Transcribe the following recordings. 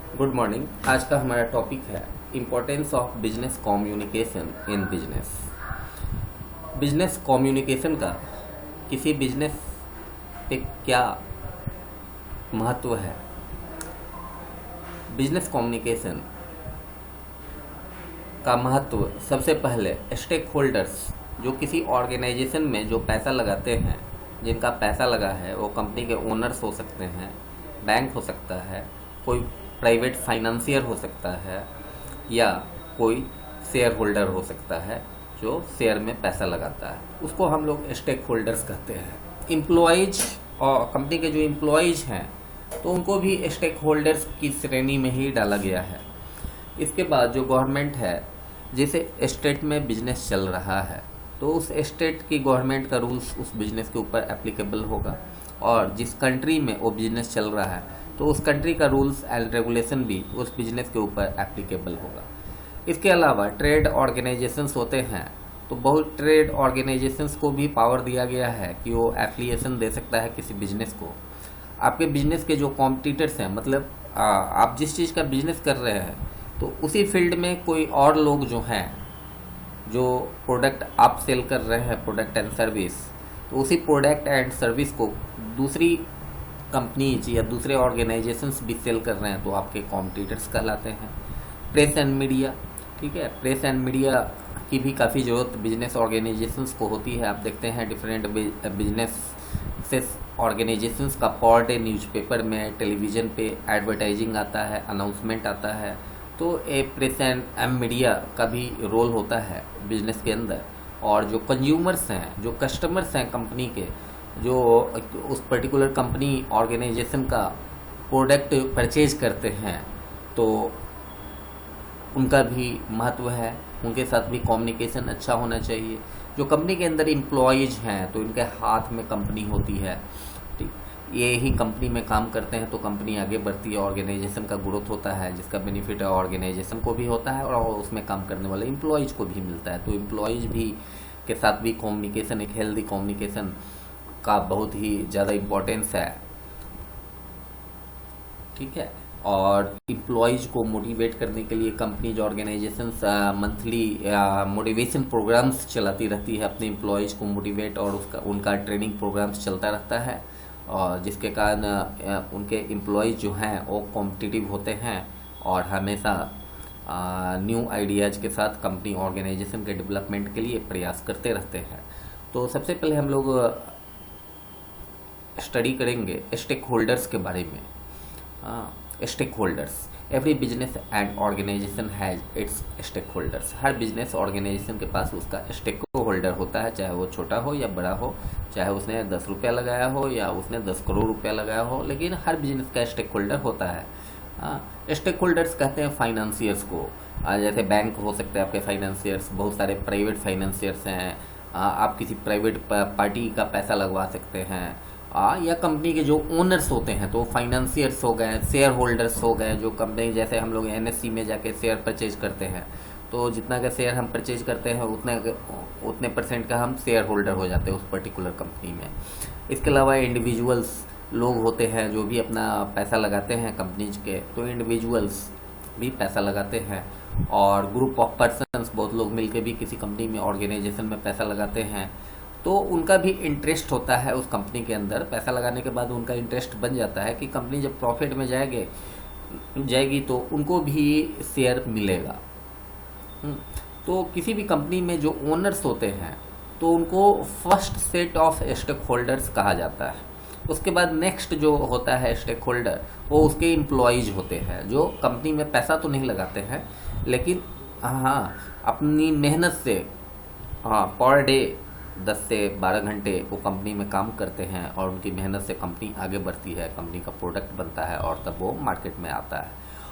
Good morning. आज का हमारा टॉपिक है importance of business communication in business. Business communication का किसी बिजनेस पे क्या महत्व है। बिजनेस कम्युनिकेशन का महत्व सबसे पहले स्टेक होल्डर्स जो किसी ऑर्गेनाइजेशन में जो पैसा लगाते हैं, जिनका पैसा लगा है, वो कंपनी के ओनर्स हो सकते हैं, बैंक हो सकता है, कोई प्राइवेट फाइनेंसियर हो सकता है, या कोई शेयर होल्डर हो सकता है जो शेयर में पैसा लगाता है, उसको हम लोग स्टेक होल्डर्स कहते हैं। इम्प्लॉइज और कंपनी के जो इम्प्लॉइज हैं तो उनको भी स्टेक होल्डर्स की श्रेणी में ही डाला गया है। इसके बाद जो गवर्नमेंट है, जैसे स्टेट में बिजनेस चल रहा है तो उस स्टेट की गवर्नमेंट का रूल्स उस बिजनेस के ऊपर एप्लीकेबल होगा, और जिस कंट्री में वो बिजनेस चल रहा है तो उस कंट्री का रूल्स एंड रेगुलेशन भी उस बिजनेस के ऊपर एप्लीकेबल होगा। इसके अलावा ट्रेड ऑर्गेनाइजेशंस होते हैं, तो बहुत ट्रेड ऑर्गेनाइजेशंस को भी पावर दिया गया है कि वो एफिलिएशन दे सकता है किसी बिजनेस को। आपके बिजनेस के जो कॉम्पिटिटर्स हैं, मतलब आप जिस चीज़ का बिजनेस कर रहे हैं तो उसी फील्ड में कोई और लोग जो हैं, जो प्रोडक्ट आप सेल कर रहे हैं, प्रोडक्ट एंड सर्विस, तो उसी प्रोडक्ट एंड सर्विस को दूसरी कंपनीज या दूसरे ऑर्गेनाइजेशंस भी सेल कर रहे हैं तो आपके कॉम्पिटिटर्स कहलाते हैं। प्रेस एंड मीडिया, ठीक है, प्रेस एंड मीडिया की भी काफ़ी ज़रूरत बिजनेस ऑर्गेनाइजेशंस को होती है। आप देखते हैं डिफरेंट बिजनेस ऑर्गेनाइजेशंस का पर डे न्यूज़पेपर में, टेलीविज़न पे एडवर्टाइजिंग आता है, अनाउंसमेंट आता है, तो ए प्रेस एंड मीडिया का भी रोल होता है बिजनेस के अंदर। और जो कंज्यूमर्स हैं, जो कस्टमर्स हैं कंपनी के, जो उस पर्टिकुलर कंपनी ऑर्गेनाइजेशन का प्रोडक्ट परचेज करते हैं, तो उनका भी महत्व है, उनके साथ भी कम्युनिकेशन अच्छा होना चाहिए। जो कंपनी के अंदर एम्प्लॉयज़ हैं तो इनके हाथ में कंपनी होती है, ठीक, ये ही कंपनी में काम करते हैं तो कंपनी आगे बढ़ती है, ऑर्गेनाइजेशन का ग्रोथ होता है, जिसका बेनिफिट ऑर्गेनाइजेशन को भी होता है और उसमें काम करने वाले एम्प्लॉयज़ को भी मिलता है। तो एम्प्लॉयज़ भी के साथ भी कम्युनिकेशन, एक हेल्दी कम्युनिकेशन का बहुत ही ज़्यादा इम्पोर्टेंस है, ठीक है। और एम्प्लॉयज़ को मोटिवेट करने के लिए companies organisations monthly motivation programmes चलाती रहती है अपने एम्प्लॉयज़ को मोटिवेट, और उनका ट्रेनिंग प्रोग्राम्स चलता रहता है, और जिसके कारण उनके एम्प्लॉयज़ जो हैं वो कॉम्पिटिटिव होते हैं और हमेशा न्यू आइडियाज़ के साथ कंपनी ऑर्गेनाइजेशन के डेवलपमेंट के लिए प्रयास करते रहते हैं। तो सबसे पहले हम लोग स्टडी करेंगे स्टेक होल्डर्स के बारे में। Stakeholders, every business and organisation has its stakeholders. हर बिजनेस ऑर्गेनाइजेशन के पास उसका स्टेक होल्डर होता है, चाहे वो छोटा हो या बड़ा हो, चाहे उसने 10 रुपया लगाया हो या उसने 10 करोड़ रुपया लगाया हो, लेकिन हर बिजनेस का स्टेक होल्डर होता है। स्टेक होल्डर्स कहते हैं फाइनेंसियर्स को। जैसे बैंक हो सकते हैं आपके फाइनेंसियर्स, बहुत सारे प्राइवेट फाइनेंसियर्स हैं। आप किसी प्राइवेट पार्टी का पैसा लगवा सकते हैं, या कंपनी के जो ओनर्स होते हैं तो फाइनेंसियर्स हो गए, शेयर होल्डर्स हो गए, जो कंपनी, जैसे हम लोग एनएससी में जाके शेयर परचेज करते हैं तो जितना का शेयर हम परचेज करते हैं उतने परसेंट का हम शेयर होल्डर हो जाते हैं उस पर्टिकुलर कंपनी में। इसके अलावा इंडिविजुअल्स लोग होते हैं जो भी अपना पैसा लगाते हैं कंपनीज के, तो इंडिविजुअल्स भी पैसा लगाते हैं, और ग्रुप ऑफ पर्सन्स, बहुत लोग मिलकर भी किसी कंपनी में, ऑर्गेनाइजेशन में पैसा लगाते हैं, तो उनका भी इंटरेस्ट होता है उस कंपनी के अंदर। पैसा लगाने के बाद उनका इंटरेस्ट बन जाता है कि कंपनी जब प्रॉफिट में जाएगी तो उनको भी शेयर मिलेगा। तो किसी भी कंपनी में जो ओनर्स होते हैं तो उनको first set of stakeholders कहा जाता है। उसके बाद नेक्स्ट जो होता है स्टेक होल्डर, वो उसके एम्प्लॉयज़ होते हैं, जो कंपनी में पैसा तो नहीं लगाते हैं लेकिन अपनी मेहनत से पर डे 10 से 12 घंटे वो कंपनी में काम करते हैं, और उनकी मेहनत से कंपनी आगे बढ़ती है, कंपनी का प्रोडक्ट बनता है और तब वो मार्केट में आता है।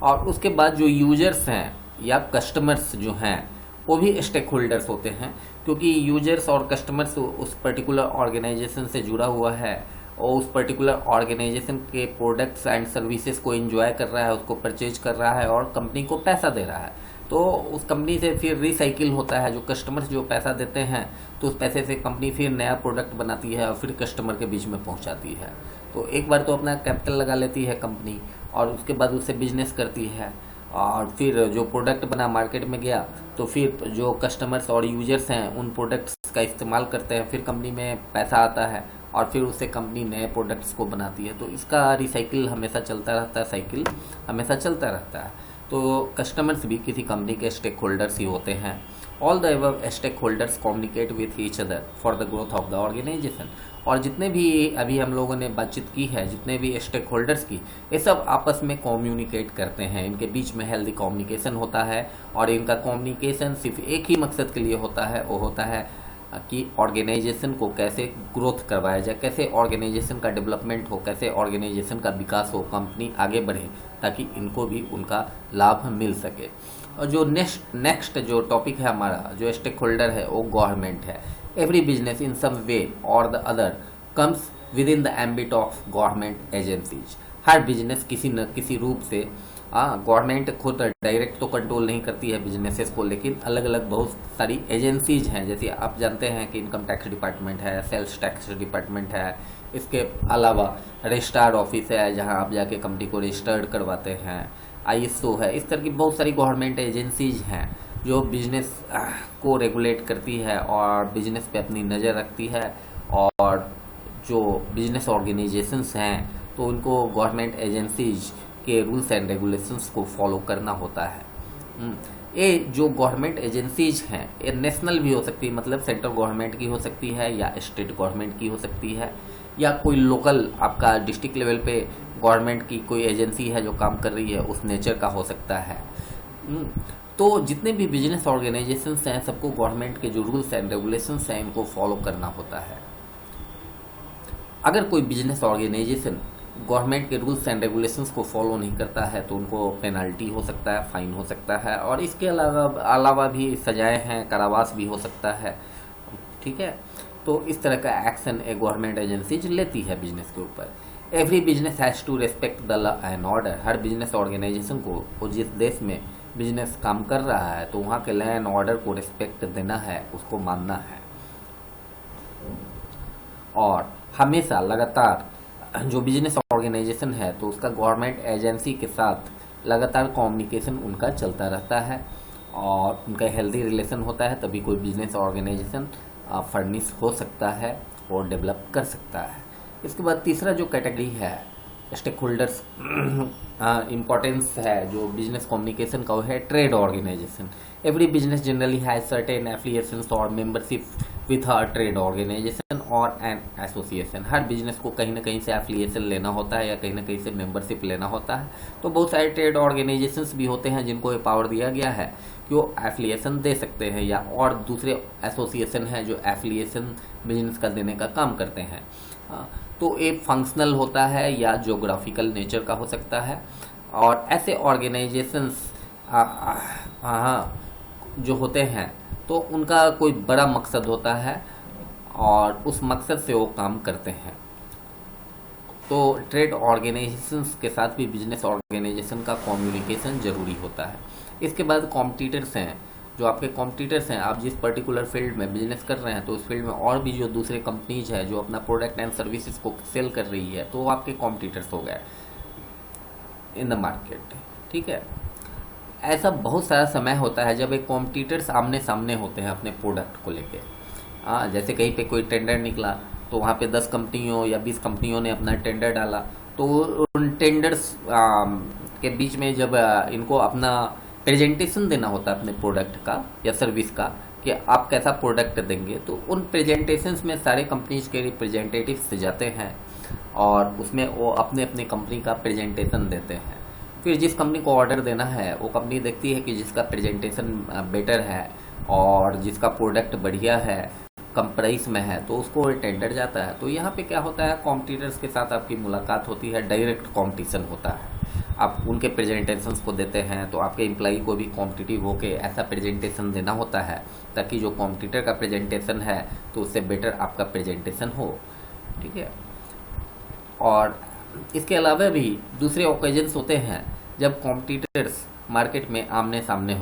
और उसके बाद जो यूजर्स हैं या कस्टमर्स जो हैं वो भी स्टेक होल्डर्स होते हैं, क्योंकि यूजर्स और कस्टमर्स उस पर्टिकुलर ऑर्गेनाइजेशन से जुड़ा हुआ है और उस पर्टिकुलर ऑर्गेनाइजेशन के प्रोडक्ट्स एंड सर्विसेज को एंजॉय कर रहा है, उसको परचेज कर रहा है और कंपनी को पैसा दे रहा है। तो उस कंपनी से फिर रिसाइकिल होता है, जो कस्टमर्स जो पैसा देते हैं तो उस पैसे से कंपनी फिर नया प्रोडक्ट बनाती है और फिर कस्टमर के बीच में पहुंचाती है। तो एक बार तो अपना कैपिटल लगा लेती है कंपनी और उसके बाद उससे बिजनेस करती है, और फिर जो प्रोडक्ट बना मार्केट में गया तो फिर जो कस्टमर्स और यूजर्स हैं उन प्रोडक्ट्स का इस्तेमाल करते हैं, फिर कंपनी में पैसा आता है और फिर उससे कंपनी नए प्रोडक्ट्स को बनाती है। तो इसका रिसाइकिल हमेशा चलता रहता है, साइकिल हमेशा चलता रहता है। तो कस्टमर्स भी किसी कंपनी के स्टेक होल्डर्स ही होते हैं। All the above stakeholders communicate with each other for the growth of the organisation. और जितने भी अभी हम लोगों ने बातचीत की है, जितने भी स्टेक होल्डर्स की, ये सब आपस में कम्युनिकेट करते हैं, इनके बीच में हेल्दी कम्युनिकेशन होता है। और इनका कम्युनिकेशन सिर्फ एक ही मकसद के लिए होता है, वो होता है कि ऑर्गेनाइजेशन को कैसे ग्रोथ करवाया जाए, कैसे ऑर्गेनाइजेशन का डेवलपमेंट हो, कैसे ऑर्गेनाइजेशन का विकास हो, कंपनी आगे बढ़े, ताकि इनको भी उनका लाभ मिल सके। और जो नेक्स्ट जो टॉपिक है हमारा, जो स्टेक होल्डर है, वो गवर्नमेंट है। एवरी बिजनेस इन सम वे और the other comes with in the ambit of government agencies. Her business किसी न किसी रूप से, गवर्नमेंट खुद डायरेक्ट तो कंट्रोल नहीं करती है बिजनेसेस को, लेकिन अलग अलग बहुत सारी एजेंसीज हैं। जैसे आप जानते हैं कि इनकम टैक्स डिपार्टमेंट है, सेल्स टैक्स डिपार्टमेंट है, इसके अलावा रजिस्ट्रार ऑफिस है जहां आप जाके कंपनी को रजिस्टर्ड करवाते हैं, ISO है। इस तरह की बहुत सारी गवर्नमेंट एजेंसीज हैं जो बिजनेस को रेगुलेट करती है और बिजनेस पे अपनी नज़र रखती है। और जो बिजनेस ऑर्गेनाइजेशंस हैं तो उनको गवर्नमेंट एजेंसीज के रूल्स एंड रेगुलेशंस को फॉलो करना होता है। ये जो गवर्नमेंट एजेंसीज हैं ये नेशनल भी हो सकती है, मतलब सेंट्रल गवर्नमेंट की हो सकती है या स्टेट गवर्नमेंट की हो सकती है, या कोई लोकल आपका डिस्ट्रिक्ट लेवल पे गवर्नमेंट की कोई एजेंसी है जो काम कर रही है, उस नेचर का हो सकता है। तो जितने भी बिजनेस ऑर्गेनाइजेशंस हैं सबको गवर्नमेंट के जो रूल्स एंड रेगुलेशंस हैं इनको फॉलो करना होता है। अगर कोई बिजनेस ऑर्गेनाइजेशन गवर्नमेंट के रूल्स एंड रेगुलेशंस को फॉलो नहीं करता है तो उनको पेनल्टी हो सकता है, फाइन हो सकता है, और इसके अलावा भी सजाएं हैं, कारावास भी हो सकता है। ठीक है, तो इस तरह का एक्शन एक गवर्नमेंट एजेंसी लेती है बिजनेस के ऊपर। Every business has to respect the law and order. हर बिजनेस ऑर्गेनाइजेशन को, वो जिस देश में बिजनेस काम कर रहा है तो वहाँ के लॉ एंड ऑर्डर को रिस्पेक्ट देना है, उसको मानना है। और हमेशा लगातार जो बिजनेस ऑर्गेनाइजेशन है तो उसका गवर्नमेंट एजेंसी के साथ लगातार कम्युनिकेशन उनका चलता रहता है और उनका हेल्दी रिलेशन होता है, तभी कोई बिजनेस ऑर्गेनाइजेशन फर्निश हो सकता है और डेवलप कर सकता है। इसके बाद तीसरा जो कैटेगरी है स्टेक होल्डर्स इम्पोर्टेंस है जो बिजनेस कम्युनिकेशन का, वो है trade organisation. Every business generally has certain affiliations और membership with a trade organisation और एन एसोसिएशन। हर बिजनेस को कहीं ना कहीं से एफिलिएशन लेना होता है या कहीं ना कहीं से मेंबरशिप लेना होता है। तो बहुत सारे ट्रेड ऑर्गेनाइजेशंस भी होते हैं जिनको ये पावर दिया गया है कि वो एफिलिएशन दे सकते हैं, या और दूसरे एसोसिएशन हैं जो एफिलिएशन बिजनेस का देने का काम करते हैं। तो एक फंक्शनल होता है या ज्योग्राफिकल नेचर का हो सकता है। और ऐसे ऑर्गेनाइजेशंस जो होते हैं तो उनका कोई बड़ा मकसद होता है और उस मकसद से वो काम करते हैं। तो ट्रेड ऑर्गेनाइजेशंस के साथ भी बिजनेस ऑर्गेनाइजेशन का कम्युनिकेशन जरूरी होता है। इसके बाद कॉम्पिटिटर्स हैं, जो आपके कॉम्पिटिटर्स हैं, आप जिस पर्टिकुलर फील्ड में बिजनेस कर रहे हैं तो उस फील्ड में और भी जो दूसरे कंपनीज है जो अपना प्रोडक्ट एंड सर्विसेज को सेल कर रही है तो वो आपके कॉम्पिटिटर्स हो गए इन द मार्केट। ठीक है, ऐसा बहुत सारा समय होता है जब एक कॉम्पिटिटर्स आमने सामने होते हैं अपने प्रोडक्ट को लेके। जैसे कहीं पे कोई टेंडर निकला तो वहाँ पे 10 कंपनियों या 20 कंपनियों ने अपना टेंडर डाला, तो उन टेंडर्स के बीच में जब इनको अपना प्रेजेंटेशन देना होता है अपने प्रोडक्ट का या सर्विस का कि आप कैसा प्रोडक्ट देंगे, तो उन प्रेजेंटेशंस में सारे कंपनीज के रिप्रेजेंटेटिव्स जाते हैं और उसमें वो अपने अपने कंपनी का प्रेजेंटेशन देते हैं। फिर जिस कंपनी को ऑर्डर देना है वो कंपनी देखती है कि जिसका प्रेजेंटेशन बेटर है और जिसका प्रोडक्ट बढ़िया है, कम प्राइस में है, तो उसको टेंडर जाता है। तो यहाँ पे क्या होता है, कॉम्पिटिटर्स के साथ आपकी मुलाकात होती है, डायरेक्ट कॉम्पिटिशन होता है। आप उनके प्रेजेंटेशंस को देते हैं तो आपके एम्प्लॉई को भी कॉम्पिटिटिव होके ऐसा प्रेजेंटेशन देना होता है ताकि जो कॉम्पिटिटर का प्रेजेंटेशन है तो उससे बेटर आपका प्रेजेंटेशन हो। ठीक है, और इसके अलावा भी दूसरे ओकेजन्स होते हैं जब कॉम्पिटिटर्स मार्केट में आमने सामने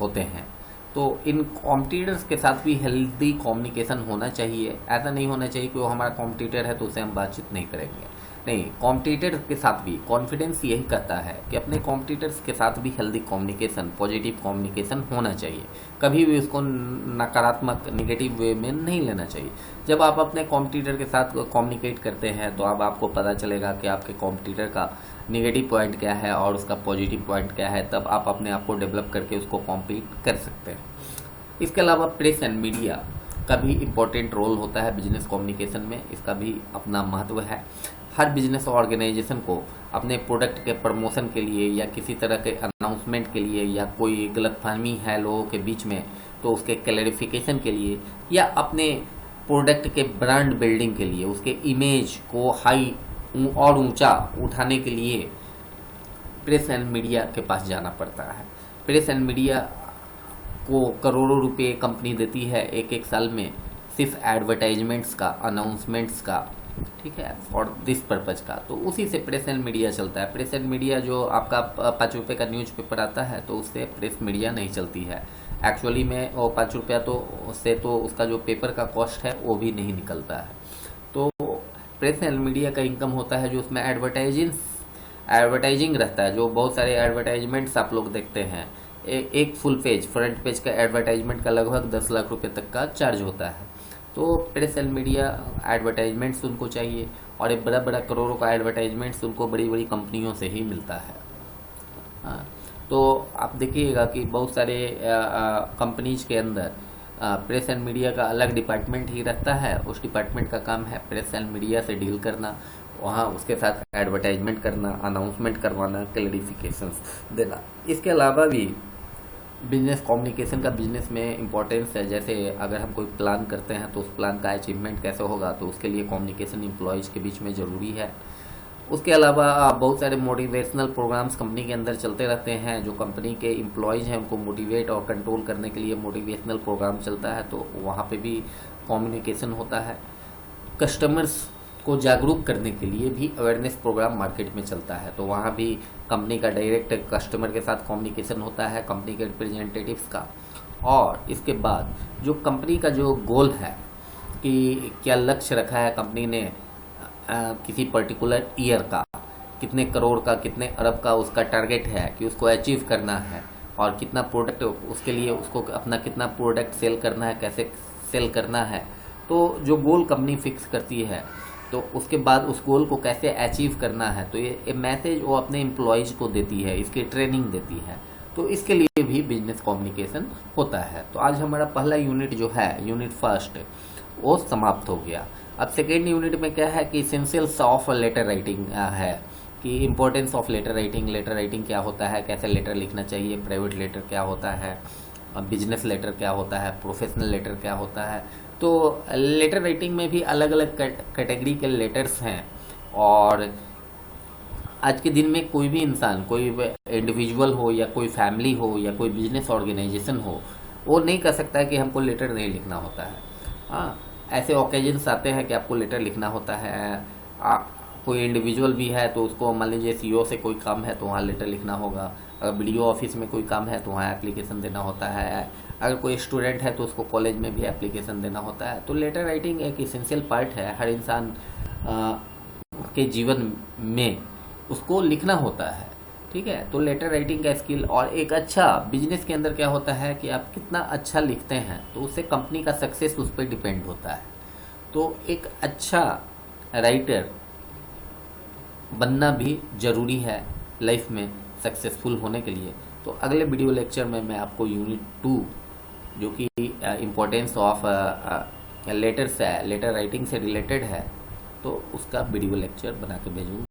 होते हैं। तो इन कॉम्पिटिटर्स के साथ भी हेल्दी कम्युनिकेशन होना चाहिए। ऐसा नहीं होना चाहिए कि वो हमारा कॉम्पिटिटर है तो उससे हम बातचीत नहीं करेंगे। नहीं, कॉम्पिटिटर के साथ भी कॉन्फिडेंस यही कहता है कि अपने कॉम्पिटिटर्स के साथ भी हेल्दी कम्युनिकेशन, पॉजिटिव कम्युनिकेशन होना चाहिए। कभी भी उसको नकारात्मक नेगेटिव वे में नहीं लेना चाहिए। जब आप अपने कॉम्पिटिटर के साथ कम्युनिकेट करते हैं तो अब आपको पता चलेगा कि आपके कॉम्पिटिटर का नेगेटिव पॉइंट क्या है और उसका पॉजिटिव पॉइंट क्या है, तब आप अपने आप को डेवलप करके उसको कॉम्पीट कर सकते हैं। इसके अलावा प्रेस एंड मीडिया का भी इम्पोर्टेंट रोल होता है बिजनेस कम्युनिकेशन में। इसका भी अपना महत्व है। हर बिजनेस ऑर्गेनाइजेशन को अपने प्रोडक्ट के प्रमोशन के लिए या किसी तरह के अनाउंसमेंट के लिए या कोई गलतफहमी है लोगों के बीच में तो उसके क्लैरिफिकेशन के लिए या अपने प्रोडक्ट के ब्रांड बिल्डिंग के लिए, उसके इमेज को हाई और ऊंचा उठाने के लिए प्रेस एंड मीडिया के पास जाना पड़ता है। प्रेस एंड मीडिया को करोड़ों रुपए कंपनी देती है एक साल में सिर्फ एडवर्टाइजमेंट्स का, अनाउंसमेंट्स का, ठीक है, फॉर दिस पर्पज का। तो उसी से प्रेस एंड मीडिया चलता है। प्रेस एंड मीडिया जो आपका 5 रुपये का न्यूज़पेपर आता है तो उससे प्रेस मीडिया नहीं चलती है। एक्चुअली में वो 5 रुपया तो उससे तो उसका जो पेपर का कॉस्ट है वो भी नहीं निकलता है। तो प्रेस एंड मीडिया का इनकम होता है जो उसमें एडवर्टाइजिंग रहता है, जो बहुत सारे एडवर्टाइजमेंट्स आप लोग देखते हैं। एक फुल पेज, फ्रंट पेज का एडवर्टाइजमेंट का लगभग 10 लाख रुपए तक का चार्ज होता है। तो प्रेस एंड मीडिया एडवर्टाइजमेंट्स उनको चाहिए और एक बड़ा करोड़ों का एडवर्टाइजमेंट्स उनको बड़ी कंपनियों से ही मिलता है। तो आप देखिएगा कि बहुत सारे कंपनीज के अंदर प्रेस एंड मीडिया का अलग डिपार्टमेंट ही रहता है। उस डिपार्टमेंट का काम है प्रेस एंड मीडिया से डील करना, वहाँ उसके साथ एडवर्टाइजमेंट करना, अनाउंसमेंट करवाना, क्लैरिफिकेशंस देना। इसके अलावा भी बिजनेस कम्युनिकेशन का बिजनेस में इम्पोर्टेंस है। जैसे अगर हम कोई प्लान करते हैं तो उस प्लान का अचीवमेंट कैसे होगा, तो उसके लिए कम्युनिकेशन एम्प्लॉयज़ के बीच में ज़रूरी है। उसके अलावा बहुत सारे मोटिवेशनल प्रोग्राम्स कंपनी के अंदर चलते रहते हैं। जो कंपनी के एम्प्लॉयज़ हैं उनको मोटिवेट और कंट्रोल करने के लिए मोटिवेशनल प्रोग्राम चलता है, तो वहाँ पे भी कम्युनिकेशन होता है। कस्टमर्स को जागरूक करने के लिए भी अवेयरनेस प्रोग्राम मार्केट में चलता है, तो वहाँ भी कंपनी का डायरेक्ट कस्टमर के साथ कम्युनिकेशन होता है, कंपनी के रिप्रेजेंटेटिव्स का। और इसके बाद जो कंपनी का जो गोल है कि क्या लक्ष्य रखा है कंपनी ने किसी पर्टिकुलर ईयर का, कितने करोड़ का, कितने अरब का उसका टारगेट है कि उसको अचीव करना है, और कितना प्रोडक्ट उसके लिए उसको अपना कितना प्रोडक्ट सेल करना है, कैसे सेल करना है। तो जो गोल कंपनी फिक्स करती है तो उसके बाद उस गोल को कैसे अचीव करना है, तो ये मैसेज वो अपने एम्प्लॉयज़ को देती है, इसकी ट्रेनिंग देती है। तो इसके लिए भी बिजनेस कम्युनिकेशन होता है। तो आज हमारा पहला यूनिट जो है, यूनिट फर्स्ट, वो समाप्त हो गया। अब सेकेंड यूनिट में क्या है कि एसेंशियल्स ऑफ लेटर राइटिंग है, कि इम्पोर्टेंस ऑफ लेटर राइटिंग क्या होता है, कैसे लेटर लिखना चाहिए, प्राइवेट लेटर क्या होता है, बिजनेस लेटर क्या होता है, प्रोफेशनल लेटर क्या होता है। तो लेटर राइटिंग में भी अलग अलग कैटेगरी के लेटर्स हैं, और आज के दिन में कोई भी इंसान, कोई इंडिविजुअल हो या कोई फैमिली हो या कोई बिजनेस ऑर्गेनाइजेशन हो, वो नहीं कर सकता है कि हमको लेटर नहीं लिखना होता है। हाँ, ऐसे ओकेजन्स आते हैं कि आपको लेटर लिखना होता है। कोई इंडिविजुअल भी है तो उसको मान लीजिए सीईओ से कोई काम है तो वहाँ लेटर लिखना होगा। अगर बीडीओ ऑफिस में कोई काम है तो वहाँ एप्लीकेशन देना होता है। अगर कोई स्टूडेंट है तो उसको कॉलेज में भी एप्लीकेशन देना होता है। तो लेटर राइटिंग एक इसेंशियल पार्ट है, हर इंसान के जीवन में उसको लिखना होता है, ठीक है। तो लेटर राइटिंग का स्किल, और एक अच्छा बिजनेस के अंदर क्या होता है कि आप कितना अच्छा लिखते हैं तो उससे कंपनी का सक्सेस उस पर डिपेंड होता है। तो एक अच्छा राइटर बनना भी ज़रूरी है लाइफ में सक्सेसफुल होने के लिए। तो अगले वीडियो लेक्चर में मैं आपको यूनिट 2 जो कि इम्पोर्टेंस ऑफ लेटर्स है, लेटर राइटिंग से रिलेटेड है, तो उसका वीडियो लेक्चर बना के भेजूँगा।